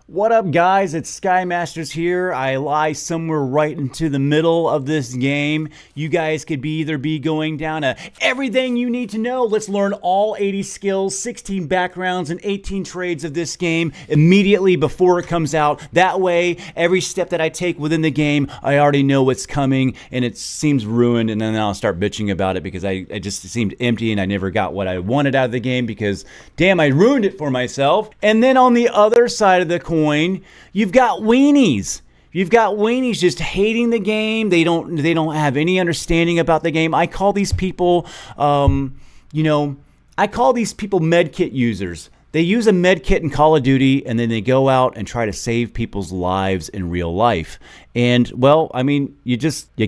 What up, guys? It's SkyMasters here. I lie somewhere right into the middle of this game. You guys could either be going down to everything you need to know. Let's learn all 80 skills, 16 backgrounds, and 18 trades of this game immediately before it comes out. That way, every step that I take within the game, I already know what's coming, and it seems ruined, and then I'll start bitching about it because it just seemed empty, and I never got what I wanted out of the game because, damn, I ruined it for myself. And then on the other side of the coin, you've got weenies. You've got weenies just hating the game. They don't have any understanding about the game. I call these people, I call these people medkit users. They use a medkit in Call of Duty, and then they go out and try to save people's lives in real life. And, well, I mean, you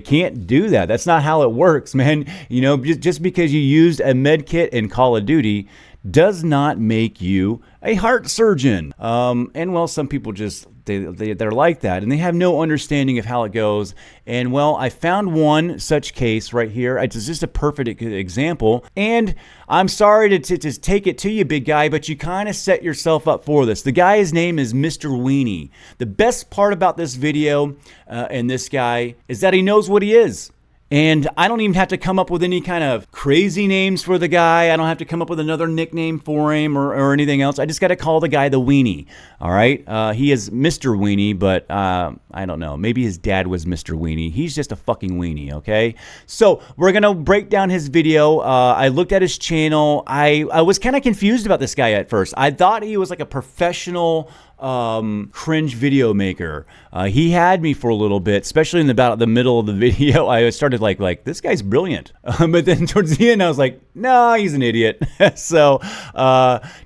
can't do that. That's not how it works, man. You know, just because you used a medkit in Call of Duty does not make you a heart surgeon. And well, some people just, they're like that, and they have no understanding of how it goes. And well, I found one such case right here. It's just a perfect example. And I'm sorry to just take it to you, big guy, but you kind of set yourself up for this. The guy's name is Mr. Weenie. The best part about this video and this guy is that he knows what he is. And I don't even have to come up with any kind of crazy names for the guy. I don't have to come up with another nickname for him or anything else. I just got to call the guy the Weenie. All right. He is Mr. Weenie, but I don't know. Maybe his dad was Mr. Weenie. He's just a fucking weenie. Okay. So we're going to break down his video. I looked at his channel. I was kind of confused about this guy at first. I thought he was like a professional cringe video maker. He had me for a little bit, especially in about the middle of the video. I started like this guy's brilliant. But then towards the end, I was like, no, he's an idiot. So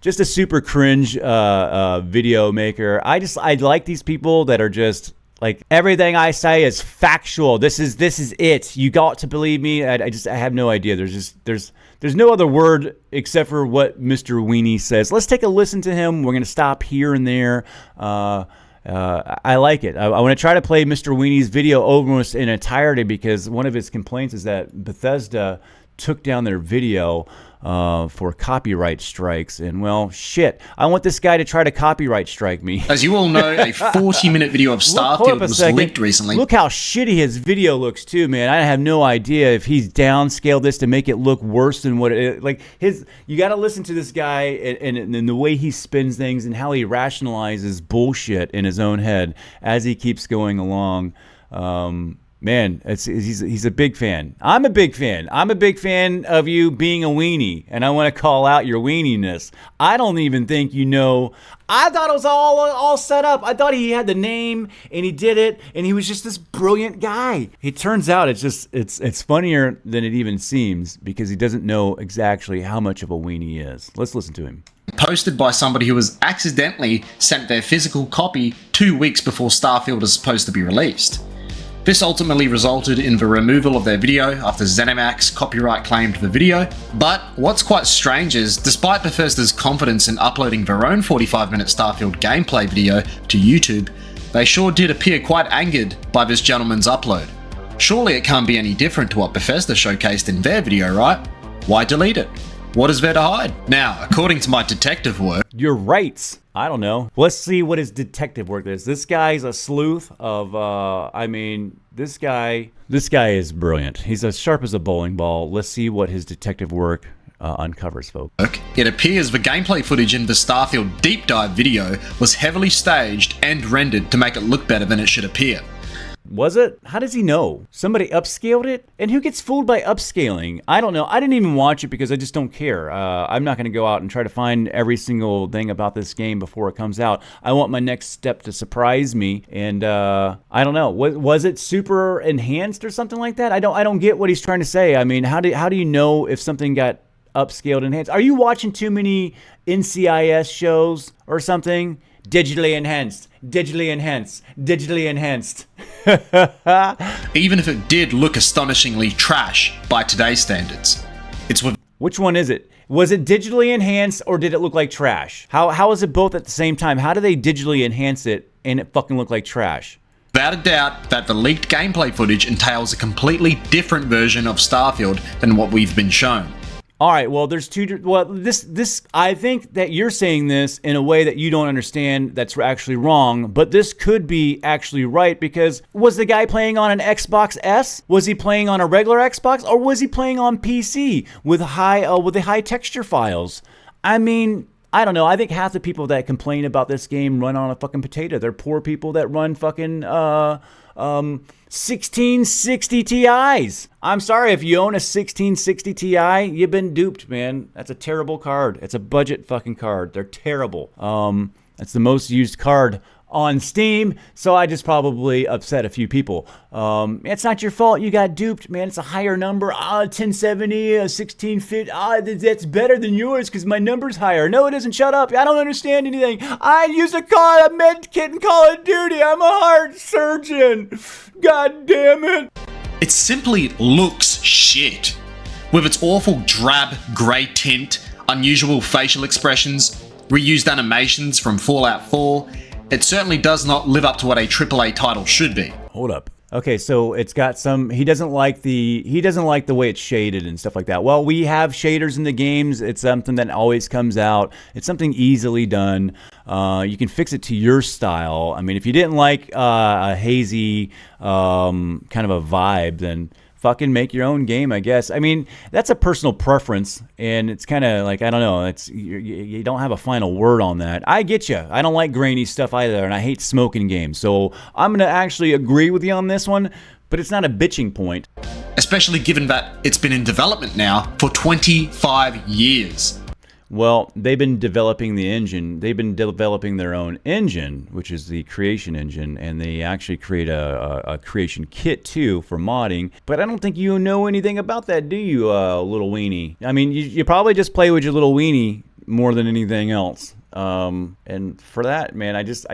just a super cringe video maker. I like these people that are just like, everything I say is factual. This is it. You got to believe me. I have no idea. There's no other word except for what Mr. Weenie says. Let's take a listen to him. We're going to stop here and there. I like it. I want to try to play Mr. Weenie's video almost in entirety because one of his complaints is that Bethesda took down their video for copyright strikes. And well, shit, I want this guy to try to copyright strike me. As you all know, a 40-minute video of Starfield was leaked recently. Look how shitty his video looks too, man. I have no idea if he's downscaled this to make it look worse than what it like. You got to listen to this guy and the way he spins things and how he rationalizes bullshit in his own head as he keeps going along. Man, he's a big fan. I'm a big fan. I'm a big fan of you being a weenie, and I want to call out your weeniness. I don't even think you know. I thought it was all set up. I thought he had the name, and he did it, and he was just this brilliant guy. It turns out it's funnier than it even seems because he doesn't know exactly how much of a weenie is. Let's listen to him. Posted by somebody who was accidentally sent their physical copy 2 weeks before Starfield is supposed to be released. This ultimately resulted in the removal of their video after ZeniMax copyright claimed the video. But what's quite strange is, despite Bethesda's confidence in uploading their own 45-minute Starfield gameplay video to YouTube, they sure did appear quite angered by this gentleman's upload. Surely it can't be any different to what Bethesda showcased in their video, right? Why delete it? What is there to hide? Now, according to my detective work... Your rights. I don't know. Let's see what his detective work is. This guy's a sleuth of, this guy is brilliant. He's as sharp as a bowling ball. Let's see what his detective work uncovers, folks. It appears the gameplay footage in the Starfield deep dive video was heavily staged and rendered to make it look better than it should appear. Was it? How does he know? Somebody upscaled it? And who gets fooled by upscaling? I don't know. I didn't even watch it because I just don't care. I'm not going to go out and try to find every single thing about this game before it comes out. I want my next step to surprise me. And I don't know. Was it super enhanced or something like that? I don't get what he's trying to say. I mean, how do you know if something got upscaled, enhanced? Are you watching too many NCIS shows or something? Digitally enhanced, digitally enhanced, digitally enhanced. Even if it did look astonishingly trash by today's standards. Which one is it? Was it digitally enhanced or did it look like trash? How is it both at the same time? How do they digitally enhance it and it fucking look like trash? Without a doubt that the leaked gameplay footage entails a completely different version of Starfield than what we've been shown. All right, well, there's two. Well, I think that you're saying this in a way that you don't understand. That's actually wrong. But this could be actually right, because was the guy playing on an Xbox S? Was he playing on a regular Xbox, or was he playing on PC with the high texture files? I mean, I don't know. I think half the people that complain about this game run on a fucking potato. They're poor people that run fucking 1660 Ti's. I'm sorry, if you own a 1660 Ti, you've been duped, man. That's a terrible card. It's a budget fucking card. They're terrible. That's the most used card on Steam, so I just probably upset a few people. It's not your fault you got duped, man. It's a higher number. 1070, 1650. That's better than yours because my number's higher. No, it isn't. Shut up. I don't understand anything. I use a med kit in Call of Duty. I'm a heart surgeon. God damn it. It simply looks shit. With its awful drab grey tint, unusual facial expressions, reused animations from Fallout 4, it certainly does not live up to what a AAA title should be. Hold up. Okay, so it's got some. He doesn't like the way it's shaded and stuff like that. Well, we have shaders in the games. It's something that always comes out. It's something easily done. You can fix it to your style. I mean, if you didn't like a hazy kind of a vibe, then fucking make your own game, I guess. I mean, that's a personal preference, and it's kind of like, I don't know, it's you don't have a final word on that. I get you. I don't like grainy stuff either, and I hate smoking games. So I'm going to actually agree with you on this one, but it's not a bitching point. Especially given that it's been in development now for 25 years. Well, they've been developing the engine. They've been developing their own engine, which is the creation engine, and they actually create a creation kit too for modding. But I don't think you know anything about that, do you, little weenie? I mean, you probably just play with your little weenie more than anything else. And for that, man, I just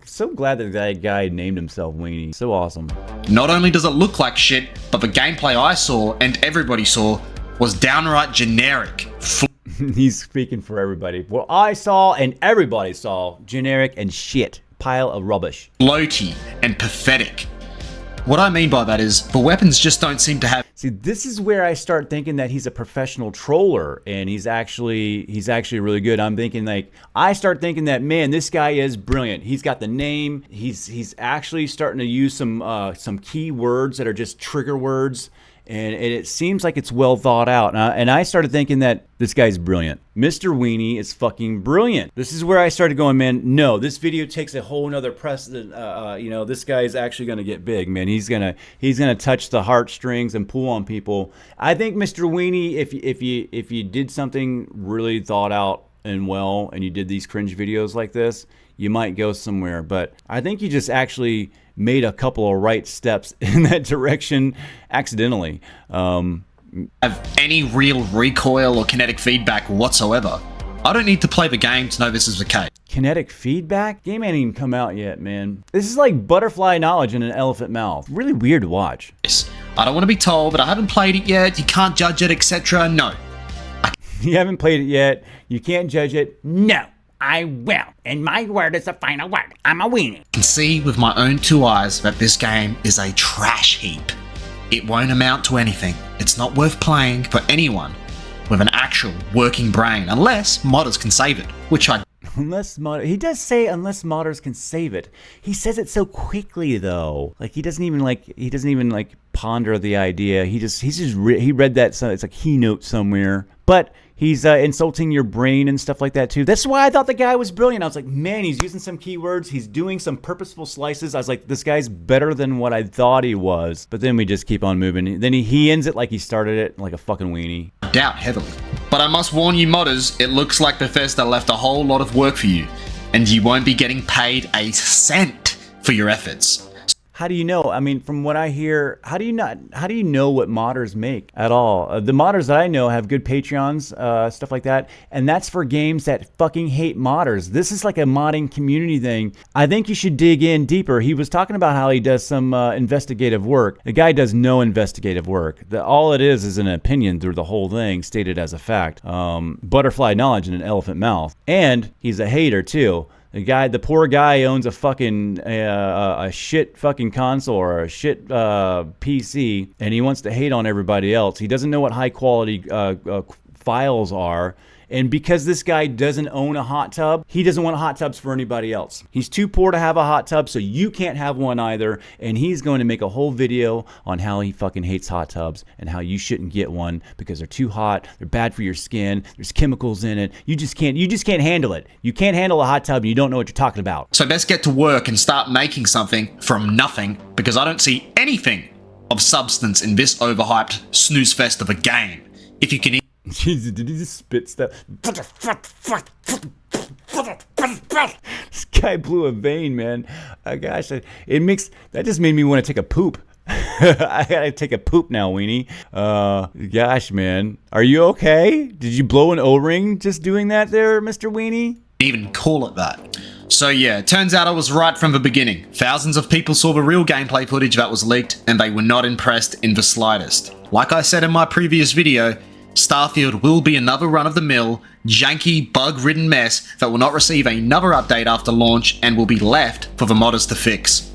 so glad that guy named himself Weenie. So awesome. Not only does it look like shit, but the gameplay I saw and everybody saw was downright generic. He's speaking for everybody. What I saw and everybody saw, generic and shit. Pile of rubbish. Floaty and pathetic. What I mean by that is, the weapons just don't seem to have... See, this is where I start thinking that he's a professional troller, and he's actually really good. I'm thinking, like, I start thinking that, man, this guy is brilliant. He's got the name. He's actually starting to use some key words that are just trigger words. And it seems like it's well thought out. And I started thinking that this guy's brilliant. Mr. Weenie is fucking brilliant. This is where I started going, man, no, this video takes a whole nother precedent. This guy is actually going to get big, man. He's gonna touch the heartstrings and pull on people. I think Mr. Weenie, if you did something really thought out and well, and you did these cringe videos like this, you might go somewhere. But I think you just actually made a couple of right steps in that direction accidentally. Have any real recoil or kinetic feedback whatsoever. I don't need to play the game to know this is the case. Kinetic feedback? Game ain't even come out yet, man. This is like butterfly knowledge in an elephant mouth. Really weird to watch. I don't want to be told that I haven't played it yet, you can't judge it, etc. No. You haven't played it yet, you can't judge it? No. I will, and my word is the final word. I'm a weenie. I can see with my own two eyes that this game is a trash heap. It won't amount to anything. It's not worth playing for anyone with an actual working brain, unless modders can save it, which I... He does say unless modders can save it. He says it so quickly though. Like he doesn't even ponder the idea. He read that, so it's a keynote somewhere. But he's insulting your brain and stuff like that too. That's why I thought the guy was brilliant. I was like, man, he's using some keywords. He's doing some purposeful slices. I was like, this guy's better than what I thought he was. But then we just keep on moving. Then he ends it like he started it, like a fucking weenie. Doubt heavily. But I must warn you modders, it looks like Bethesda left a whole lot of work for you, and you won't be getting paid a cent for your efforts. How do you know? I mean, from what I hear, how do you know what modders make at all? The modders that I know have good Patreons, stuff like that, and that's for games that fucking hate modders. This is like a modding community thing. I think you should dig in deeper. He was talking about how he does some investigative work. The guy does no investigative work. All it is an opinion through the whole thing, stated as a fact. Butterfly knowledge in an elephant mouth. And he's a hater too. The poor guy owns a fucking a shit fucking console or a shit PC, and he wants to hate on everybody else. He doesn't know what high quality files are. And because this guy doesn't own a hot tub, he doesn't want hot tubs for anybody else. He's too poor to have a hot tub, so you can't have one either. And he's going to make a whole video on how he fucking hates hot tubs and how you shouldn't get one because they're too hot, they're bad for your skin, there's chemicals in it. You just can't handle it. You can't handle a hot tub and you don't know what you're talking about. So best get to work and start making something from nothing, because I don't see anything of substance in this overhyped snooze fest of a game. If you can Jesus, did he just spit stuff? This guy blew a vein, man. Gosh, that just made me want to take a poop. I gotta take a poop now, Weenie. Gosh, man. Are you okay? Did you blow an O-ring just doing that there, Mr. Weenie? Even call it that. So yeah, it turns out I was right from the beginning. Thousands of people saw the real gameplay footage that was leaked, and they were not impressed in the slightest. Like I said in my previous video, Starfield will be another run-of-the-mill, janky, bug-ridden mess that will not receive another update after launch and will be left for the modders to fix.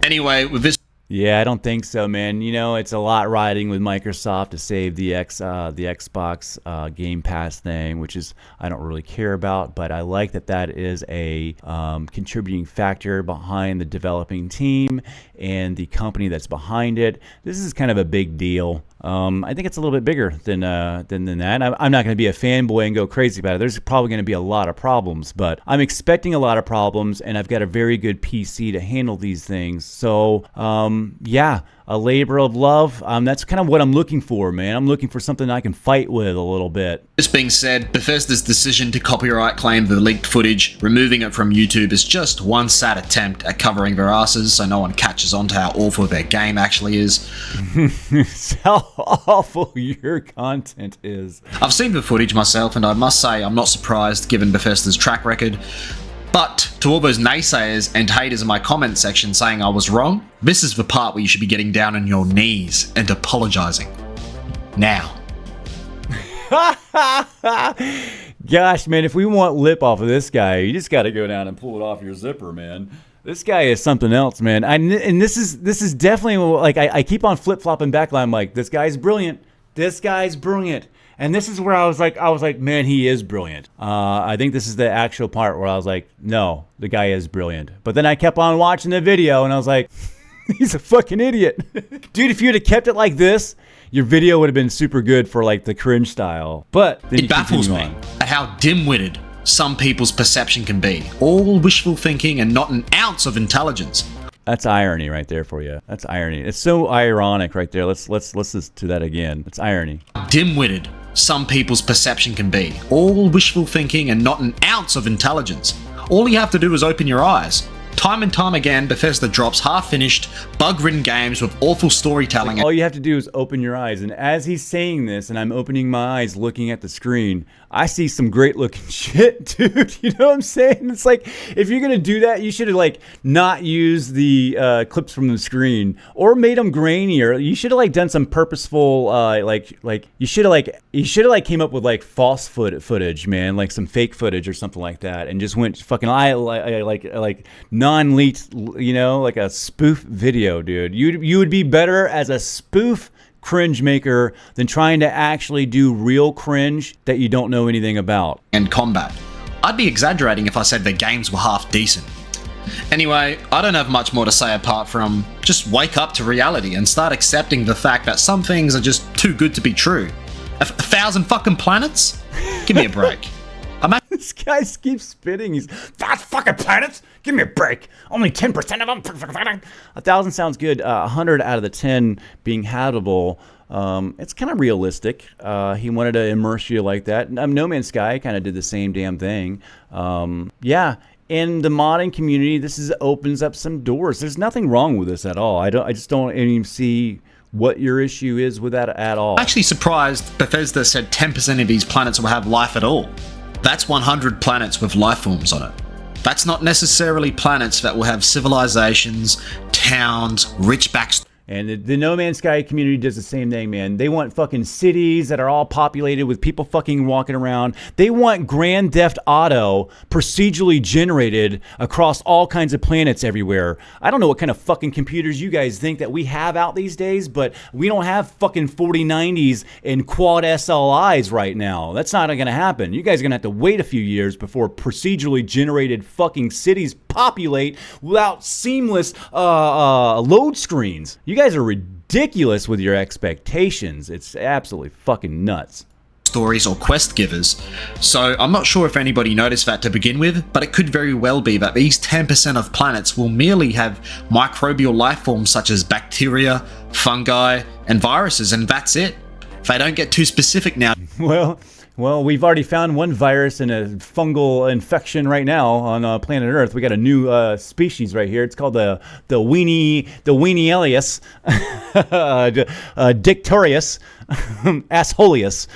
Anyway, with this... Yeah, I don't think so, man. You know, it's a lot riding with Microsoft to save the Xbox Game Pass thing, which is I don't really care about, but I like that is a contributing factor behind the developing team and the company that's behind it. This is kind of a big deal. I think it's a little bit bigger than that. I'm not going to be a fanboy and go crazy about it. There's probably going to be a lot of problems, but I'm expecting a lot of problems, and I've got a very good PC to handle these things. So, yeah, a labor of love. That's kind of what I'm looking for, man. I'm looking for something I can fight with a little bit. This being said, Bethesda's decision to copyright claim the leaked footage, removing it from YouTube, is just one sad attempt at covering their asses so no one catches on to how awful their game actually is. How awful your content is. I've seen the footage myself, and I must say I'm not surprised given Bethesda's track record. But to all those naysayers and haters in my comment section saying I was wrong, this is the part where you should be getting down on your knees and apologizing. Now. Gosh, man, if we want lip off of this guy, you just got to go down and pull it off your zipper, man. This guy is something else, man. And this is definitely like I keep on flip-flopping back. I'm like, this guy's brilliant. This guy's brilliant. And this is where I was like, man, he is brilliant. I think this is the actual part where I was like, no, the guy is brilliant. But then I kept on watching the video and I was like, he's a fucking idiot. Dude, if you'd have kept it like this, your video would have been super good for like the cringe style. But then it baffles me at how dim-witted some people's perception can be. All wishful thinking and not an ounce of intelligence. That's irony right there for you. That's irony. It's so ironic right there. Let's listen to that again. It's irony. Dim-witted some people's perception can be. All wishful thinking and not an ounce of intelligence. All you have to do is open your eyes. Time and time again, Bethesda drops half-finished, bug-ridden games with awful storytelling. All you have to do is open your eyes. And as he's saying this, and I'm opening my eyes looking at the screen, I see some great-looking shit, dude. You know what I'm saying? It's like, if you're gonna do that, you should have like not used the clips from the screen, or made them grainier. You should have like done some purposeful, you should have like came up with like false footage, man, like some fake footage or something like that, and just went fucking like non-leaked, you know, like a spoof video, dude. You would be better as a spoof cringe maker than trying to actually do real cringe that you don't know anything about. And combat. I'd be exaggerating if I said their games were half decent. Anyway, I don't have much more to say apart from just wake up to reality and start accepting the fact that some things are just too good to be true. 1,000 fucking planets? Give me a break. This guy keeps spitting. He's 5 fucking planets? Give me a break. Only 10% of them. 1,000 sounds good. 100 out of the 10 being habitable. It's kind of realistic. He wanted to immerse you like that. No Man's Sky kind of did the same damn thing. Yeah. In the modding community, this opens up some doors. There's nothing wrong with this at all. I just don't even see what your issue is with that at all. I'm actually surprised Bethesda said 10% of these planets will have life at all. That's 100 planets with life forms on it. That's not necessarily planets that will have civilizations, towns, rich backstories. And the No Man's Sky community does the same thing, man. They want fucking cities that are all populated with people fucking walking around. They want Grand Theft Auto procedurally generated across all kinds of planets everywhere. I don't know what kind of fucking computers you guys think that we have out these days, but we don't have fucking 4090s and quad SLIs right now. That's not going to happen. You guys are going to have to wait a few years before procedurally generated fucking cities populate without seamless load screens. You guys are ridiculous with your expectations. It's absolutely fucking nuts. Stories or quest givers. So I'm not sure if anybody noticed that to begin with, but it could very well be that these 10% of planets will merely have microbial life forms such as bacteria, fungi, and viruses, and that's it. If I don't get too specific now. Well, we've already found one virus and a fungal infection right now on planet Earth. We got a new species right here. It's called the WEENIE alias, Dictorius, Assholeus.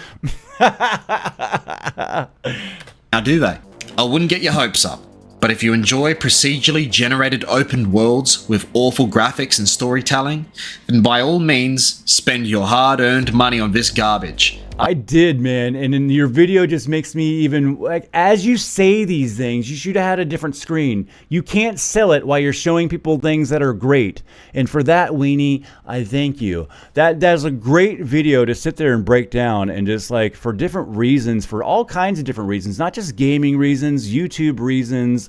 Now do they? I wouldn't get your hopes up, but if you enjoy procedurally generated open worlds with awful graphics and storytelling, then by all means, spend your hard-earned money on this garbage. I did, man, and then your video just makes me even, like, as you say these things, you should have had a different screen. You can't sell it while you're showing people things that are great, and for that, Weenie, I thank you. That's a great video to sit there and break down, and just like, for different reasons, for all kinds of different reasons, not just gaming reasons, YouTube reasons.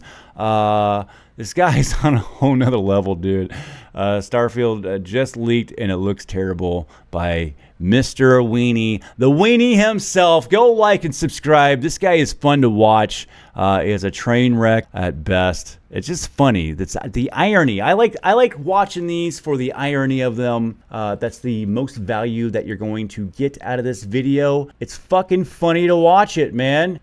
This guy's on a whole nother level, dude. Starfield just leaked, and it looks terrible by Mr. Weenie, the Weenie himself. Go like and subscribe. This guy is fun to watch. He is a train wreck at best. It's just funny. That's the irony. I like watching these for the irony of them. That's the most value that you're going to get out of this video. It's fucking funny to watch it, man.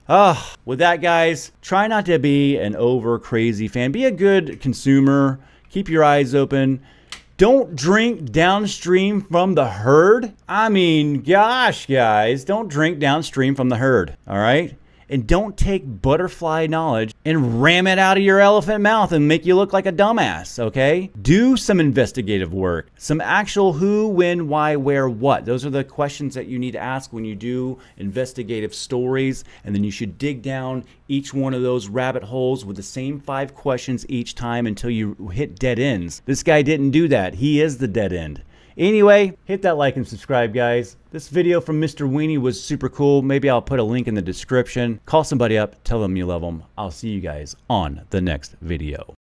With that, guys, try not to be an over crazy fan. Be a good consumer. Keep your eyes open. Don't drink downstream from the herd. I mean, gosh, guys, don't drink downstream from the herd, all right? And don't take butterfly knowledge and ram it out of your elephant mouth and make you look like a dumbass, okay? Do some investigative work. Some actual who, when, why, where, what. Those are the questions that you need to ask when you do investigative stories. And then you should dig down each one of those rabbit holes with the same 5 questions each time until you hit dead ends. This guy didn't do that. He is the dead end. Anyway, hit that like and subscribe, guys. This video from Mr. Weenie was super cool. Maybe I'll put a link in the description. Call somebody up, tell them you love them. I'll see you guys on the next video.